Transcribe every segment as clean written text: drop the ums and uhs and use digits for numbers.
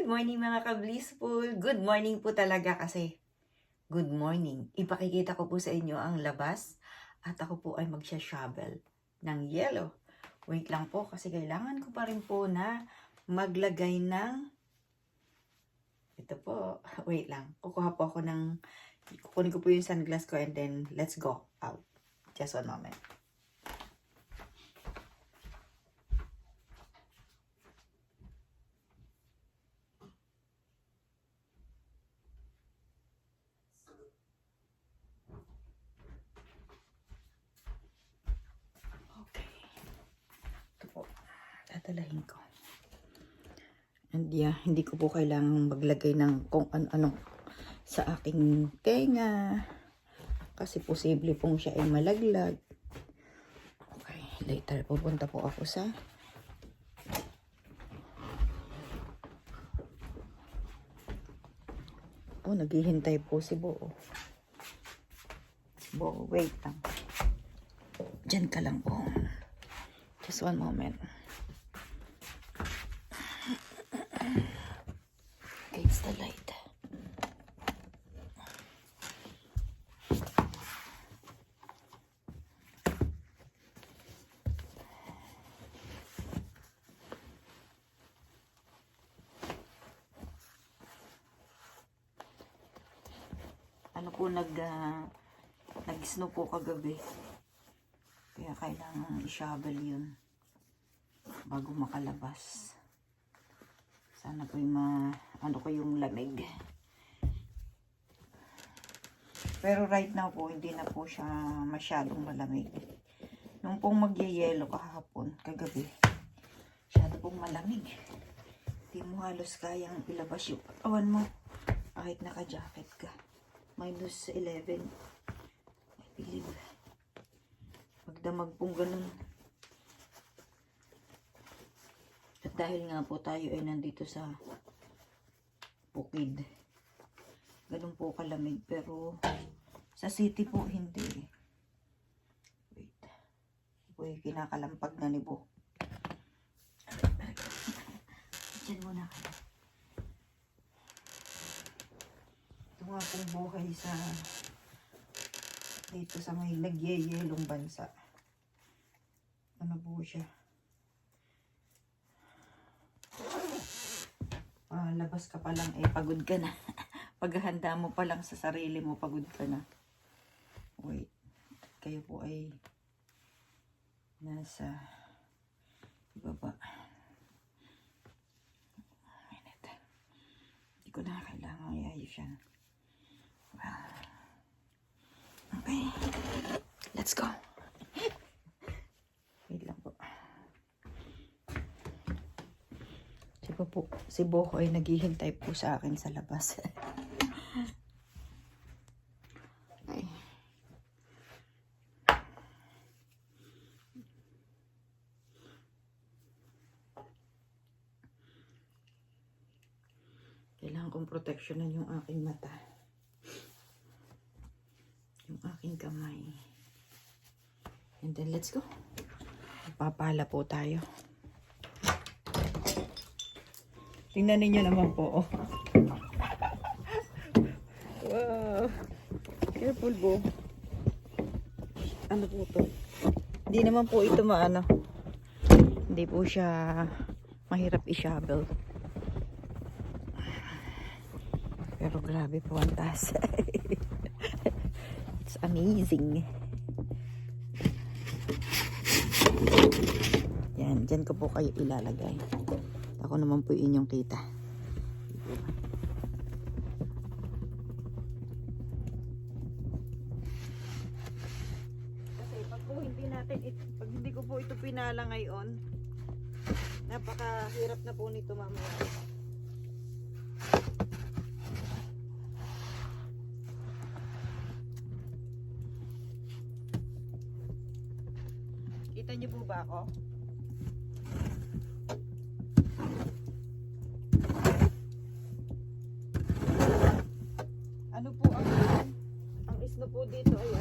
Good morning mga ka-blissful. Good morning po talaga kasi good morning. Ipakikita ko po sa inyo ang labas at ako po ay magsha-shovel ng yellow. Wait lang po kasi kailangan ko pa rin po na maglagay ng ito po. Wait lang. Kukuha po ako ng kukunin ko po yung sunglass ko and then let's go out. Just one moment. Tatalahin ko. And yeah, hindi ko po kailangang maglagay ng kung ano-ano sa aking tenga. Kasi posible pong siya ay malaglag. Okay, later pupunta po ako sa naghihintay po si Bo. Bo, wait lang. Diyan ka lang po. Just one moment. It's the light. Ano po nag-snow po kagabi. Kaya kailangan i-shovel yun bago makalabas. Sana po yung ano ko yung lamig. Pero right now po, hindi na po siya masyadong malamig. Nung pong magye-yelo kahapon, kagabi, masyado pong malamig. Hindi mo halos kayang ilabas yung katawan mo kahit naka-jacket ka. Minus 11. I believe. Magdamag pong ganun. At dahil nga po tayo ay nandito sa bukid. Ganun po kalamig. Pero sa city po hindi. Wait. Uy, kinakalampag na ni Bo. Diyan muna kayo. Ito nga pong buhay sa dito sa may nagyeyelong bansa. Ano po siya? Labas ka pa lang, pagod ka na. Paghahanda mo pa lang sa sarili mo, pagod ka na. Wait. Kayo po ay nasa ibaba. Minute. Hindi ko na kailangan i-ayos yan. Okay. Let's go. Wait lang po. Si Bo ay naghihintay po sa akin sa labas. Okay. Kailangan kong proteksyonan yung aking mata. Yung aking kamay. And then let's go. Papala po tayo. Tingnan ninyo naman po. Oh. Wow. Careful, Bo. Ano po to? Hindi naman po ito maano. Hindi po siya mahirap i-shovel. Pero grabe po ang taas. It's amazing. Yan, dyan ko po kayo ilalagay. Ako naman po inyong kita. Kasi pag po hindi ko po ito pinala ngayon, napakahirap na po nito mamaya. Kita niyo po ba ako? Ano po ang isno po dito ay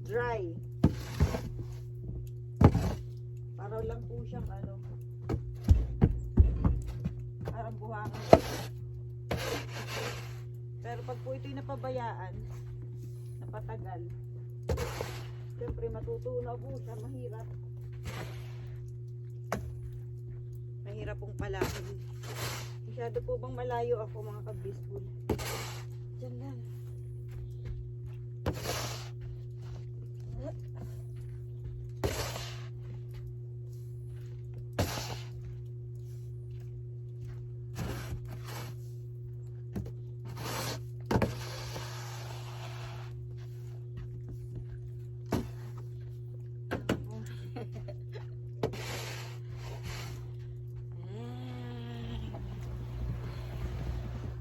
dry. Para lang po siyang parang hawakan. Pero pag po ito'y napabayaan, napatagal, siyempre matutunaw po siya, mahirap. Mahirap pong palakin. Masyado po bang malayo ako mga kabisbol? Diyan lang.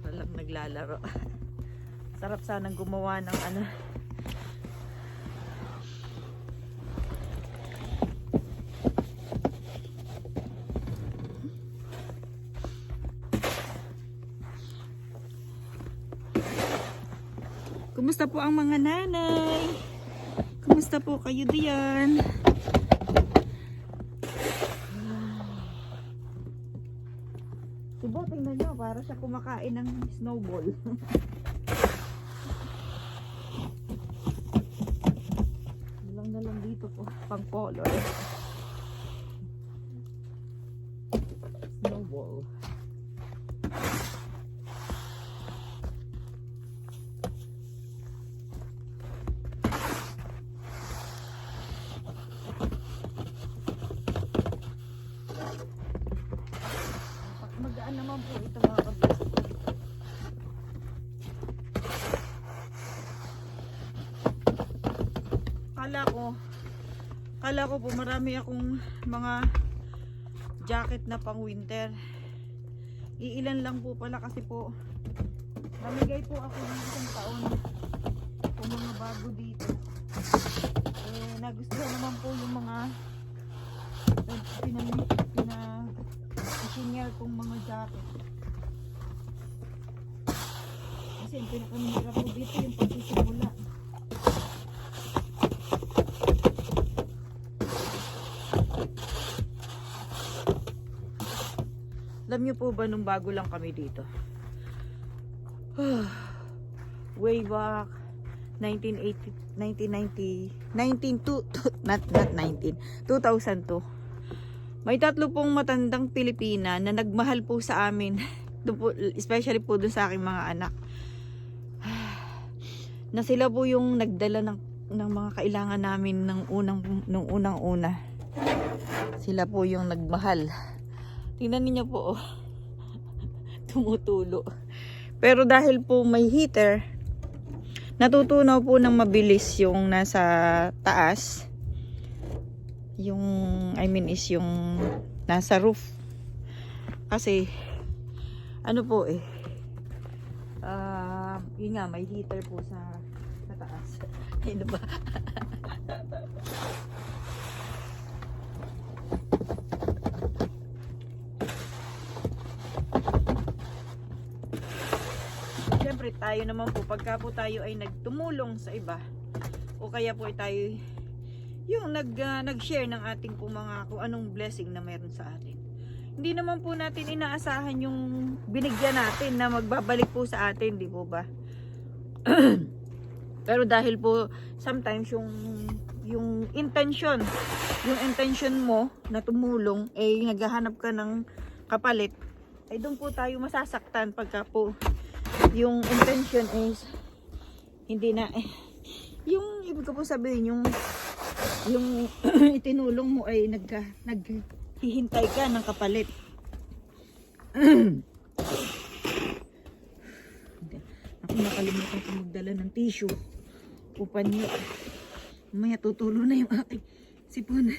Walang naglalaro. Sarap sanang gumawa ng ano. Kumusta po ang mga nanay? Kumusta po kayo diyan? Si Bo, tingnan nyo, para siya kumakain ng snowball. Lang na lang dito po, pang polo. Snowball. Magaan naman po ito mga kabisbol. Kala ko po marami akong mga jacket na pang winter. Iilan lang po pala kasi po namigay po ako ng isang taon kung mga bago dito. Nagustuhan naman po yung mga single kong mga jacket. Kasi yung pinakamira po dito yung pagsisimula. Alam niyo po ba nung bago lang kami dito? Way back 1980, 2002. May tatlo pong matandang Pilipina na nagmahal po sa amin. Especially po dun sa aking mga anak. Na sila po yung nagdala ng mga kailangan namin nung unang-una. Sila po yung nagmahal. Tingnan niyo po, oh. Tumutulo. Pero dahil po may heater, natutunaw po ng mabilis yung nasa taas. Yung, is yung nasa roof. Kasi, ano po yun nga, may heater po sa taas. Ano ba? Siyempre tayo naman po, pagka po tayo ay nagtumulong sa iba, o kaya po ay tayo yung nag-share ng ating po mga kung anong blessing na meron sa atin. Hindi naman po natin inaasahan yung binigyan natin na magbabalik po sa atin, di po ba? Pero dahil po sometimes yung intention mo na tumulong ay naghahanap ka ng kapalit, ay doon po tayo masasaktan pagka po yung intention is hindi na yung ibig ko po sabihin yung itinulong mo ay naghihintay ka ng kapalit. Ako nakalimutan ko magdala ng tissue o panyo. Mamaya tutulo na yung aking sipon.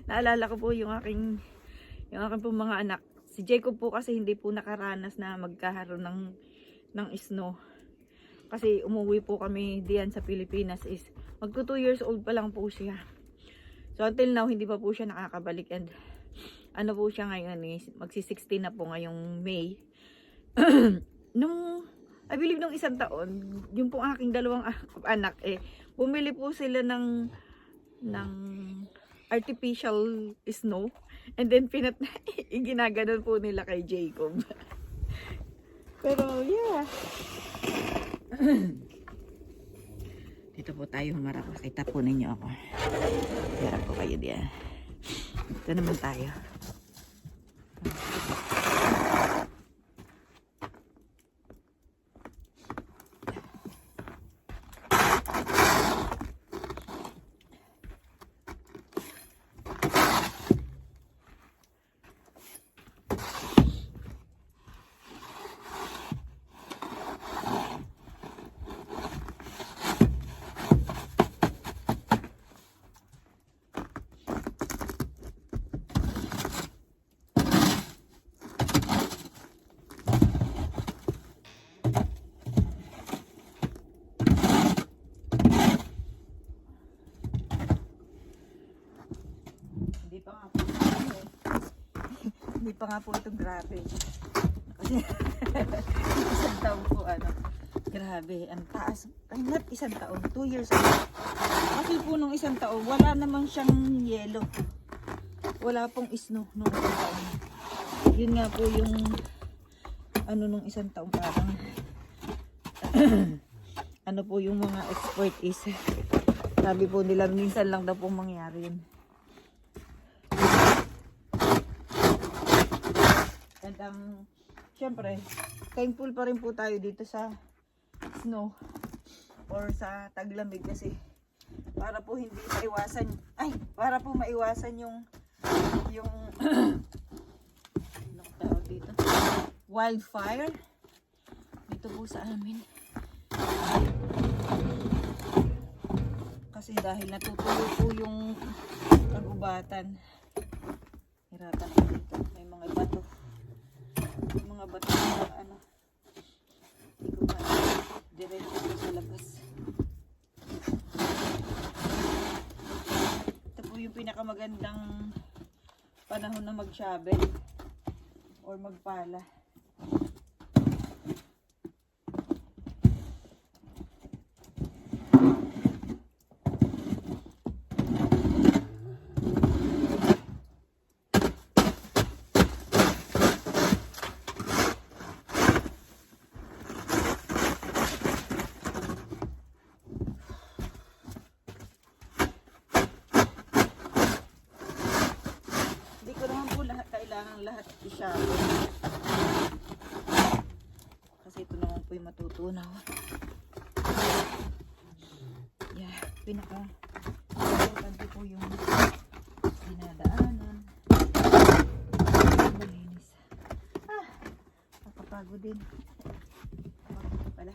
Naalala ko po yung aking po mga anak. Si Jacob po kasi hindi po nakaranas na magkaroon ng snow. Kasi umuwi po kami diyan sa Pilipinas is magto 2 years old pa lang po siya. So until now hindi pa po siya nakakabalik, and ano po siya ngayon is magsi-16 na po ngayong May. Nung I believe nung 1 taon, yung pong aking dalawang anak bumili po sila ng artificial snow and then ginaganon po nila kay Jacob. Pero yeah. Dito po tayo humarap. Makita po ninyo ako. Harap ko kayo diyan. Dito naman tayo. Hindi pa nga po itong grabe. Kasi 1 taon po grabe, ang taas. Ay, not 1 taon, 2 years old. Kasi po nung 1 taon, wala namang siyang yelo. Wala pong snow nung 1 taon. Yun nga po yung nung 1 taon parang po yung mga expert is sabi po nila minsan lang daw pong mangyari yun. And syempre, thankful pa rin po tayo dito sa snow or sa taglamig kasi para po hindi maiwasan para po maiwasan yung dito wildfire dito po sa amin. Kasi dahil natutuloy po yung pag-ubatan, hirapan ako dito. May mga bato. May mga bato na hindi ko diretso ko sa labas. Ito po yung pinakamagandang panahon na mag-shovel or magpala. Lahat i-shovel kasi ito naman po yung matutunaw. Yeah, pinaka-importante po yung dinadaanan. Malinis. Nakapagod din. Nakapagod pala.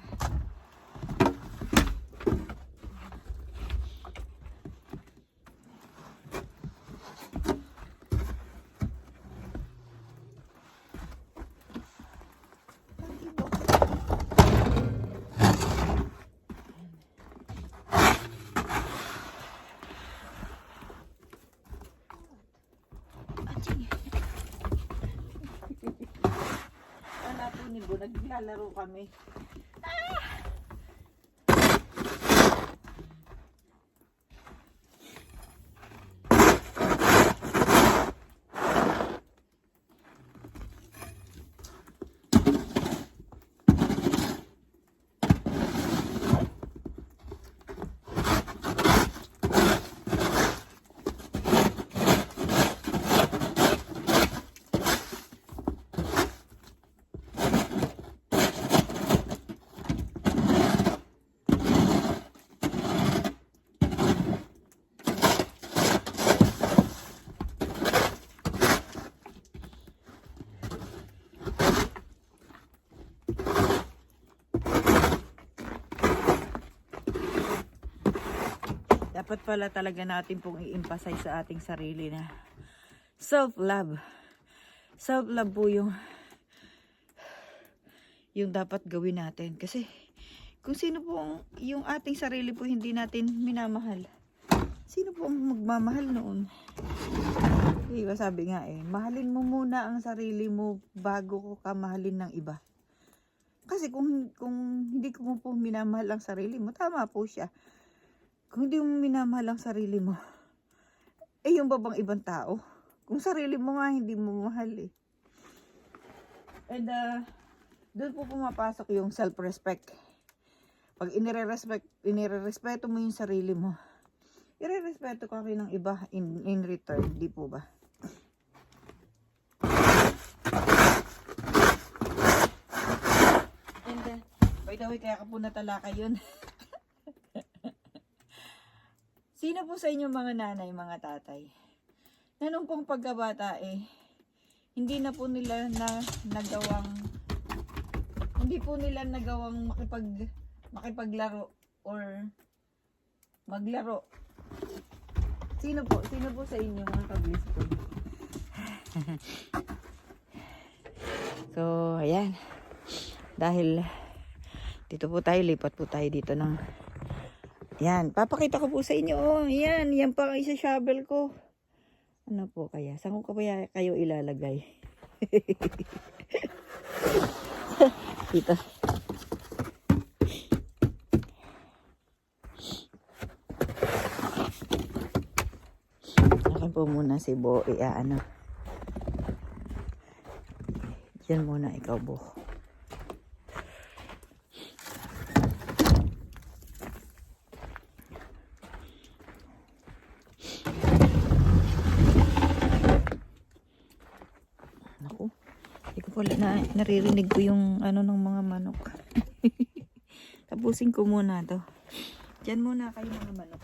Naglalaro kami. Dapat pala talaga natin pong i-emphasize sa ating sarili na self-love. Self-love po yung dapat gawin natin. Kasi kung sino po yung ating sarili po hindi natin minamahal, sino po ang magmamahal noon? Diba sabi nga mahalin mo muna ang sarili mo bago ka mahalin ng iba. Kasi kung hindi mo po minamahal ang sarili mo, tama po siya. Kung hindi mo minamahal ang sarili mo, yung babang ibang tao. Kung sarili mo nga, hindi mo mahal eh. And doon po pumapasok yung self-respect. Pag inirerespeto mo yung sarili mo, irerespeto ka rin ng iba in return, di po ba? And by the way, kaya ka po natalakay yun. Sino po sa inyo mga nanay, mga tatay, na nung pong pagkabata hindi po nila nagawang makipaglaro or maglaro? Sino po sa inyo mga kablis po? So, ayan. Dahil dito po tayo, lipat po tayo dito ng yan, papakita ko po sa inyo. Oh, yan pa ang isa shovel ko. Ano po kaya? Saan ko kaya kayo ilalagay? Dito. Akin po muna si Bo. Ano. Yan muna ikaw, Bo. Wala naririnig ko yung ano ng mga manok. Tapusin ko muna to. Diyan muna kayo mga manok.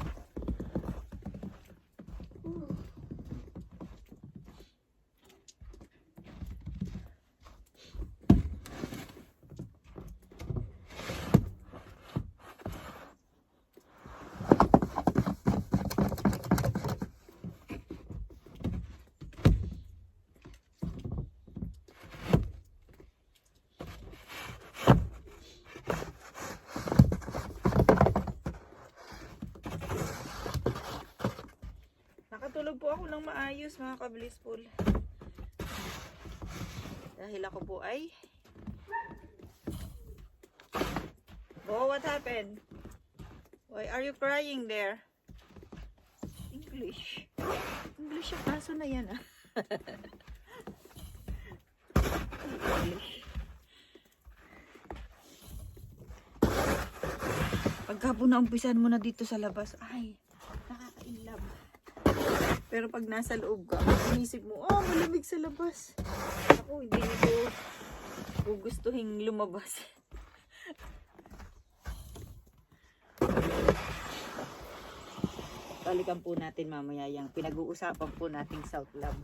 Nakatulog po ako ng maayos mga ka-blissful. Dahil ako po ay Bo, what happened? Why are you crying there? English yung kaso na yan English. Pagka po naumpisan mo na dito sa labas, ay, nakaka-inlove. Pero pag nasa loob ka, inisip mo, malamig sa labas. Ako, hindi ko gugustuhin lumabas. Balikan po natin mamaya yung pinag-uusapan po nating self-love.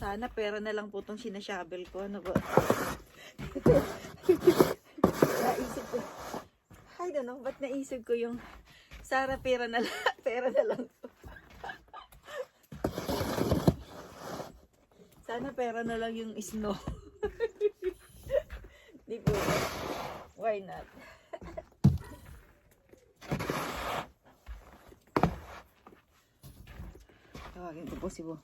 Sana pera na lang po itong sinashovel ko. Ano ba? Naisip ko. I don't know, ba't naisip ko yung sana pera na lang. Pera na lang to. Sana pera na lang yung snow. Di po. Why not? Tawagin ko po si Bo.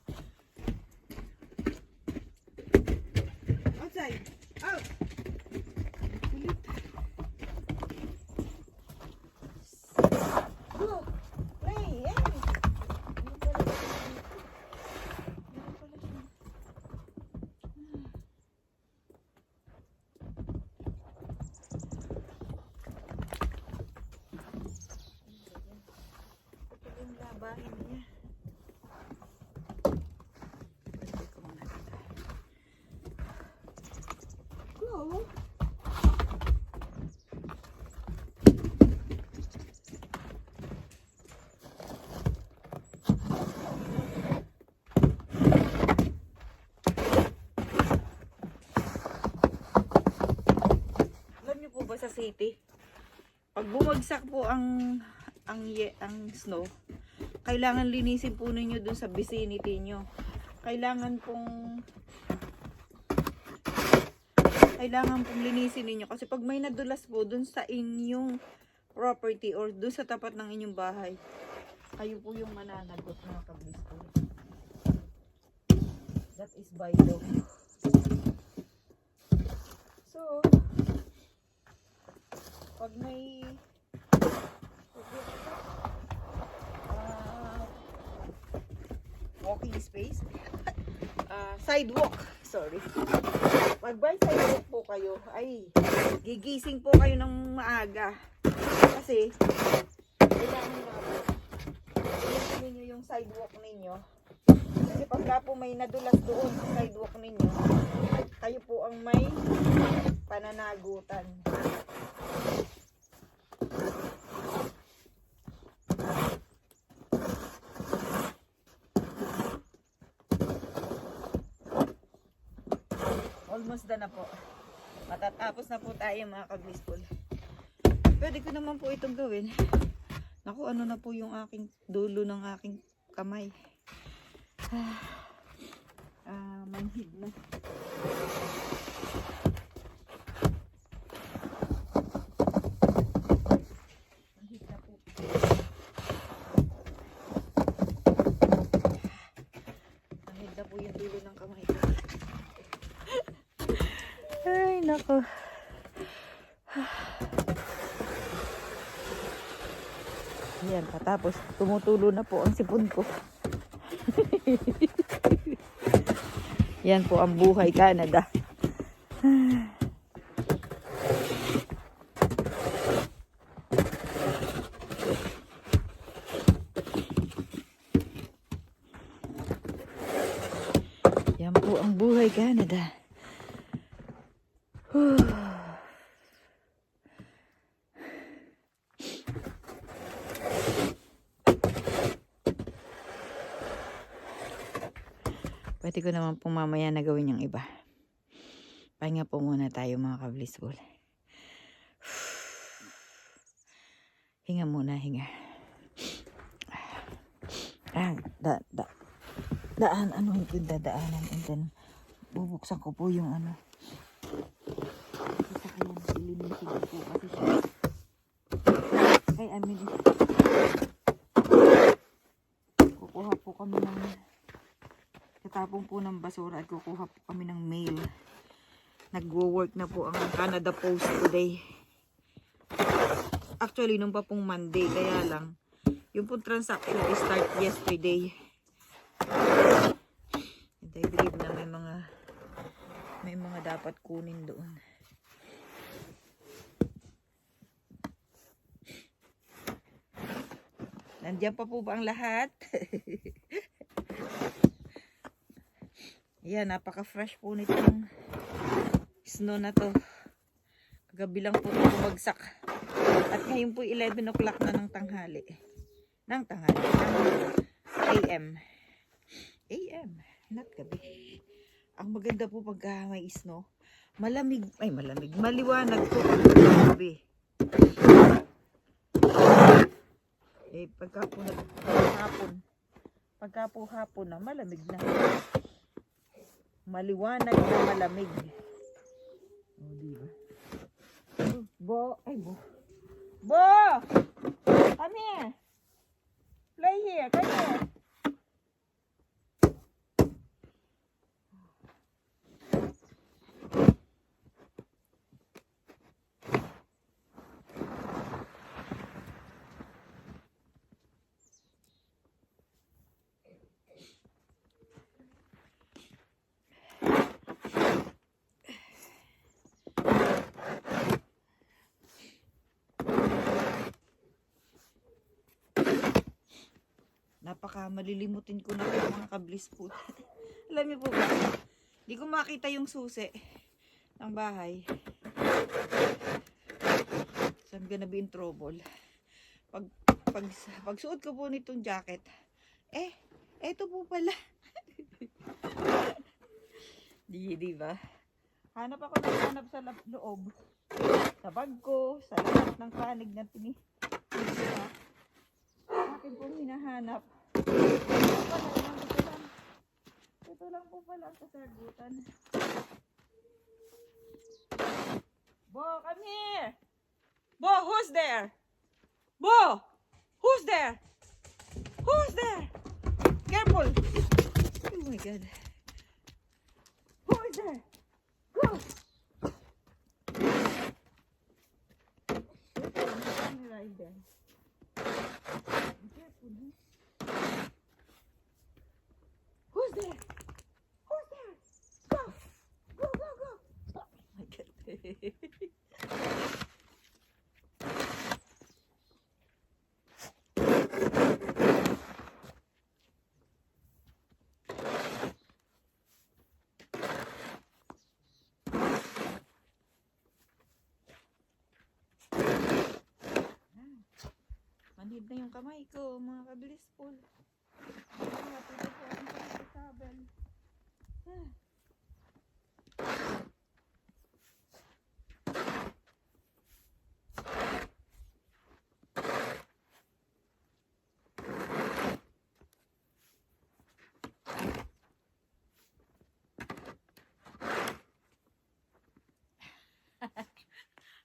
Outside! Out! Ulit. Go! Play! Hey! Ito yung labahin niya. Alam niyo po ba sa city, pag bumagsak po ang snow, kailangan linisin po ninyo dun sa vicinity nyo. Kailangan pong linisin ninyo kasi pag may nadulas po dun sa inyong property or dun sa tapat ng inyong bahay, kayo po yung mananagot, mga kablis ko. That is by law. So, pag may walking space, sidewalk, sorry. Pag by sidewalk po kayo, ay gigising po kayo ng maaga. Kasi, kailangan nga po, ilisin ninyo yung sidewalk ninyo. Kasi pagka po may nadulas doon sa sidewalk ninyo, kayo po ang may pananagutan. Almost done na po. Matatapos na po tayo, mga ka-blissful. Pwede ko naman po itong gawin. Naku, ano na po yung aking dulo ng aking kamay. Manhid na. Manhid na po. Manhid na po yung dulo ng kamay ko. Ay, nako. Ayan, patapos tumutulo na po ang sipon ko. Yan po ang buhay Canada. Yan po ang buhay Canada. Pwede ko naman po mamaya na gawin yung iba. Pahinga po muna tayo, mga ka-blissful. Hinga muna, hinga. Ano yung dadaanan, and then bubuksan ko po yung ano. Kasi sa kaya nilinisin ko po kasi siya. Kukuha po kami ng katapong po ng basura at kukuha po kami ng mail. Nagwo-work na po ang Canada Post today. Actually, nung pa pong Monday, kaya lang yung pong transaction is start yesterday. And I believe na may mga dapat kunin doon. Nandiyan pa po ba ang lahat? Yan, napaka-fresh po nitong snow na to. Kagabi lang po ito bumagsak. At ngayon po 11 o'clock na ng tanghali. Ng AM. AM, not gabi. Ang maganda po pag may snow, malamig, maliwanag po pag gabi. Pagka po hapon na, malamig na. Maliwanag na malamig. O, diba? Bo! Come here! Play here! Come here! Napaka malilimutin ko na po, mga ka-blissful. Alam niyo po ba, di ko makita yung susi. ng bahay. So I'm gonna be in trouble. Pag suot ko po nitong jacket, eto po pala. Di ba? Hanap ako ng hanap sa loob. Sa bag ko, sa lahat ng panig na akin po hinahanap. Ito lang po pala ang kasagutan. Bo, come here! Bo, who's there? Bo! Who's there? Who's there? Careful! Oh my God. Who is there? Go! Right there. Be careful, huh? Who's there? Who's there? Go! Go, go, go! Oh my God. Manhid na yung kamay ko, mga ka-blissful. Matulog ko ang pagkakabel.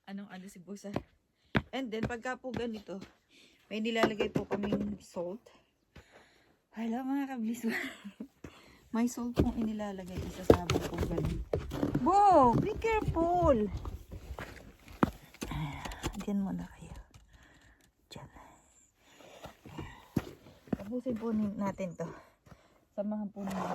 Anong ano si Busa? And then, pagka po ganito, may nilalagay po kaming salt. Hala mga kablis. May salt pong inilalagay. Isasabog po ganun. Bo! Be careful! Diyan muna kayo. Diyan. Tapusin po natin to. Samahan po natin.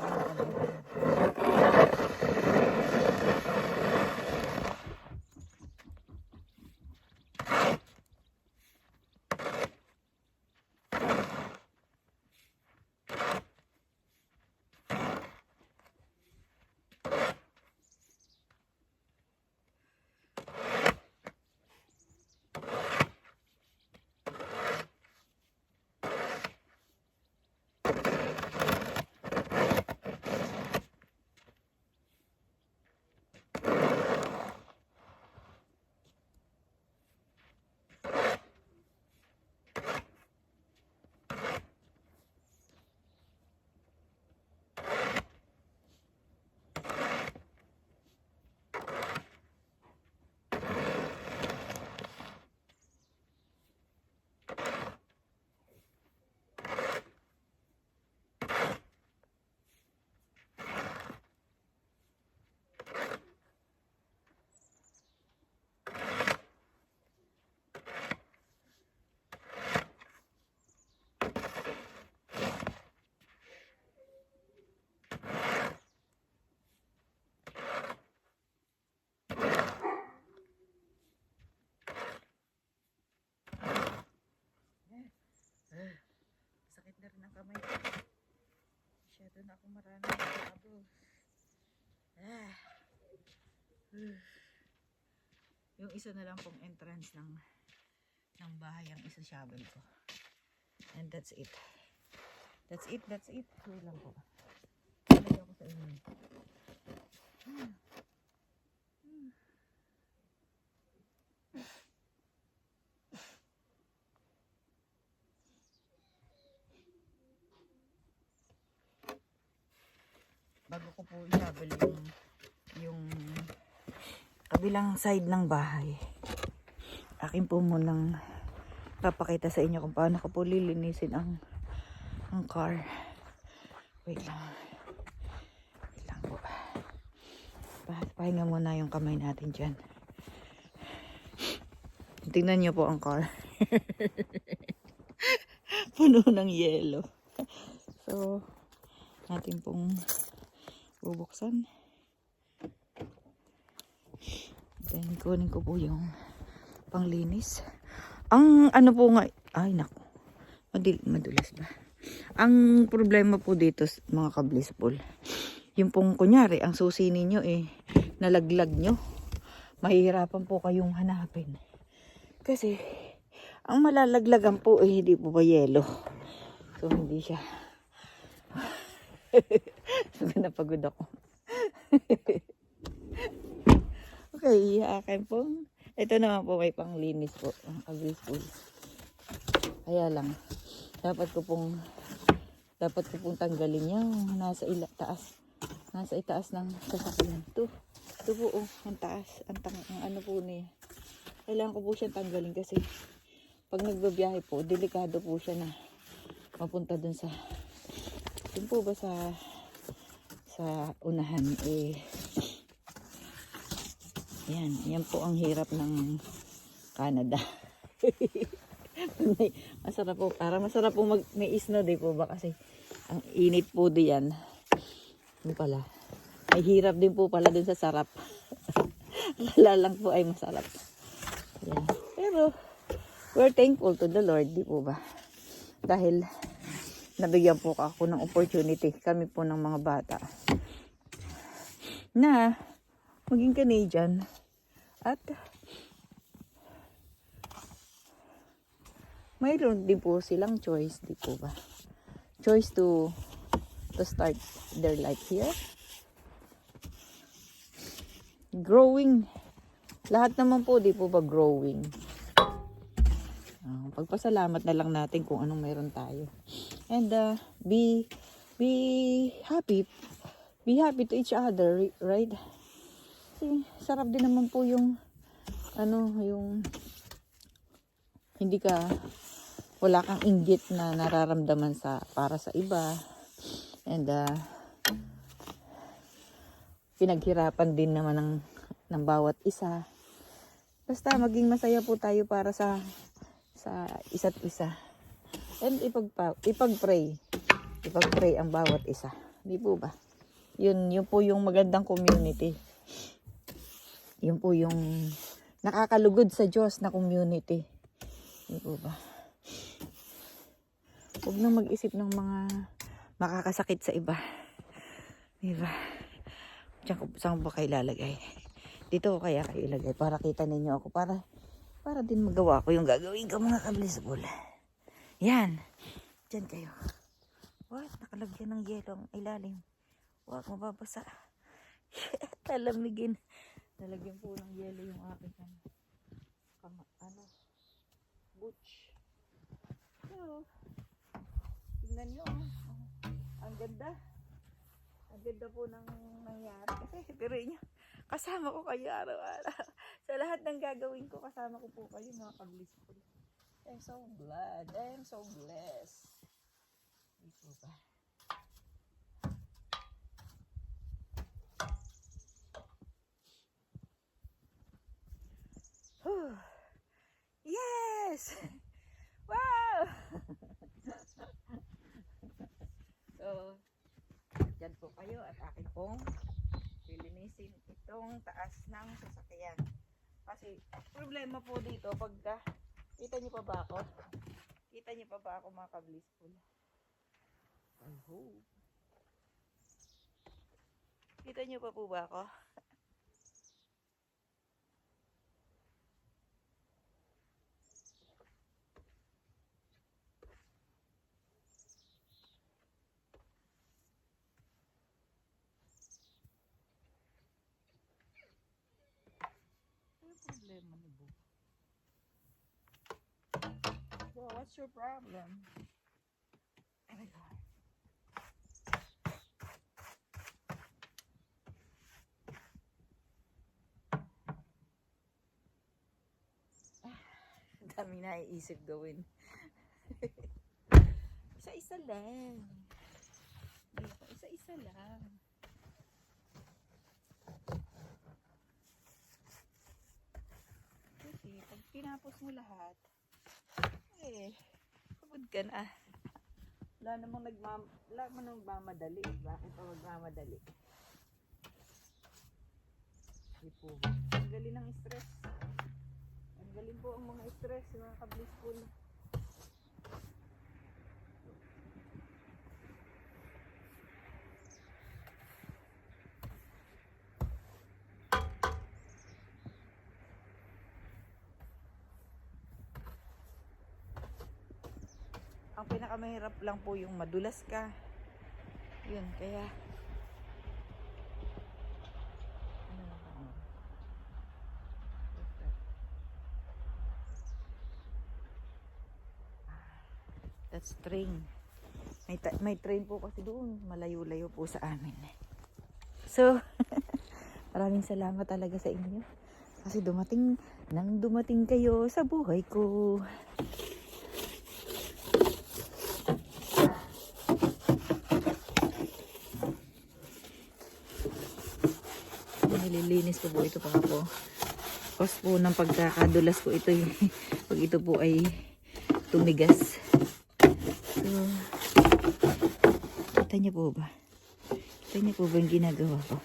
Sakit na rin ang kamay ko. Masyado na ako maraming sabo. Yung isa na lang pong entrance ng bahay ang isa shovel ko. And that's it. That's it. Wait lang po. Lagay ako sa inyo. Bago ko po i-shovel yung kabilang side ng bahay, akin po munang papakita sa inyo kung paano ko po lilinisin ang car. Wait lang po. Pahinga muna yung kamay natin dyan. Tingnan nyo po ang car. Puno ng yelo. So, natin pong bubuksan. Then, kunin ko po yung panglinis. Ang ano po nga, ay naku, madulas ba? Ang problema po dito, mga ka-blissful, yung pong kunyari, ang susi ninyo nalaglag nyo, mahihirapan po kayong hanapin. Kasi, ang malalaglagan po eh, hindi po ba yelo. So, hindi siya. Napagod ako. Okay, akin po. Ito naman po may panglinis po. Ang agri-school. Kaya lang, dapat ko pong tanggalin yung nasa taas. Nasa itaas ng sasakyan. Ito po, oh, ang taas. Ang ano po niya. Kailangan ko po siyang tanggalin kasi pag nagbabiyahe po, delikado po siya na mapunta dun sa, dun po ba sa unahan, eh, yan po ang hirap ng Canada. Masarap po, masarap po may snow, di po ba, kasi ang init po diyan. Yun pala, may hirap din po pala dun sa sarap. Wala lang po ay masarap. Yan. Pero we're thankful to the Lord, di po ba, dahil nabigyan po ako ng opportunity, kami po ng mga bata, na maging Canadian. At mayroon din po silang choice, di po ba? Choice to start their life here. Growing. Lahat naman po, di po ba, growing. Pagpasalamat na lang natin kung anong mayroon tayo. And be happy. Be happy to each other, right? Kasi sarap din naman po yung yung wala kang inggit na nararamdaman para sa iba. And pinaghirapan din naman ng bawat isa. Basta maging masaya po tayo para sa isa't isa. And ipag-pray ang bawat isa. Di po ba? Yun po yung magandang community. Yun po yung nakakalugod sa Diyos na community. Di po ba? Huwag nang mag-isip ng mga makakasakit sa iba. Di ba? Saan ba kayo ilalagay? Dito ko kaya kayo ilagay para kita ninyo ako. Para din magawa ko yung gagawin ko, mga kablisbol. Yan. Diyan kayo. What? Nakalagyan ng yelo ang ilalim. Huwag mababasa. Talamigin. Nalagyan po ng yelo yung aking butch. So, tingnan nyo. Ang ganda. Ang ganda po ng nangyari. Kasi, pero inyo, kasama ko kayo araw-araw. Sa lahat ng gagawin ko, kasama ko po kayo, mga kablisbol. I'm so glad. I'm so blessed. Ito ba? Yes! Wow! So, dyan po kayo at akin pong lilinisin itong taas ng sasakyan. Kasi, problema po dito, pagka, kita nyo pa ba ako? Kita nyo pa ba ako, mga kablisbol? I hope. Kita nyo pa po ba ako? Problema ni Bo. So, what's your problem? Oh my God. Dami na iisip gawin. Isa-isa lang. Dito, isa-isa lang. Kasi pag tinapos mo lahat, pagod ka na. Wala namang nagmamadali. Bakit pa magmamadali? Hindi po. Ang galing ng stress. Ang galing po ang mga stress, mga kablisbol. pinakamahirap lang po yung madulas ka. Yun, kaya ano lang ako. That's train. May train po kasi doon. Malayo-layo po sa amin. So, maraming salamat talaga sa inyo. Kasi dumating kayo sa buhay ko. Nililinis ko po ito pa po. Cause po ng pagkakadulas ko ito pag ito po ay tumigas. So, kita niyo po ba? Kita niyo po ba yung ginagawa ko?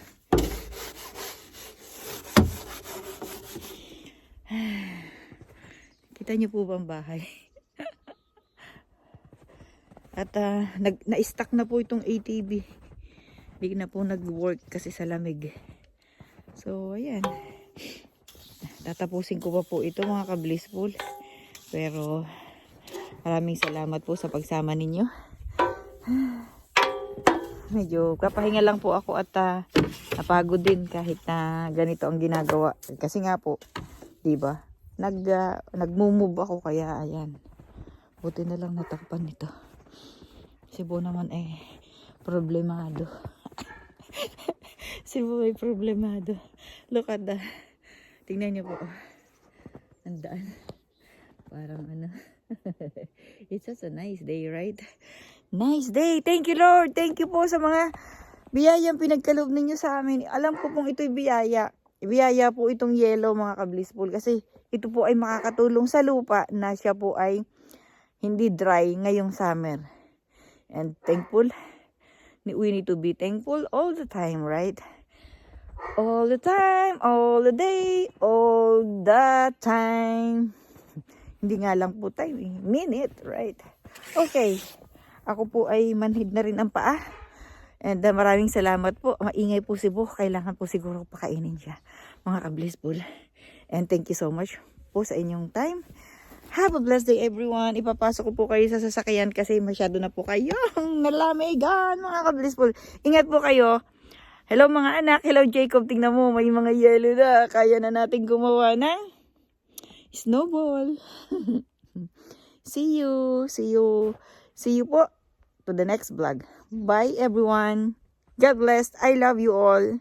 Kita niyo po ba ang bahay? At na-stuck na po itong ATV. Hindi na po nag-work kasi sa lamig. So, ayan. Tatapusin ko pa po ito mga ka-blissful. Pero, maraming salamat po sa pagsama ninyo. Medyo kapahinga lang po ako at napagod din kahit na ganito ang ginagawa. Kasi nga po, di ba? Nagmumove ako kaya ayan. Buti na lang natakpan nito. Cebu naman problemado. Cebu ay problemado. Look at that. Tingnan niyo po. Ang daan. Parang ano. It's just a nice day, right? Nice day. Thank you, Lord. Thank you po sa mga biyayang pinagkaloob ninyo sa amin. Alam ko pong ito'y biyaya. Biyaya po itong yellow, mga ka-blissful. Kasi ito po ay makakatulong sa lupa na siya po ay hindi dry ngayong summer. And thankful. We need to be thankful all the time, right? All the time, all the day, all the time. Hindi nga lang po time, minute, right? Okay. Ako po ay manhid na rin ang paa. And maraming salamat po. Maingay po si Bo. Kailangan po siguro pakainin siya. Mga ka-blissful. And thank you so much po sa inyong time. Have a blessed day everyone. Ipapasok ko po kayo sa sasakyan kasi masyado na po kayong nalamigan mga ka-blissful. Ingat po kayo. Hello mga anak. Hello Jacob. Tingnan mo may mga yellow na. Kaya na natin gumawa ng snowball. See you. See you. See you po to the next vlog. Bye everyone. God bless. I love you all.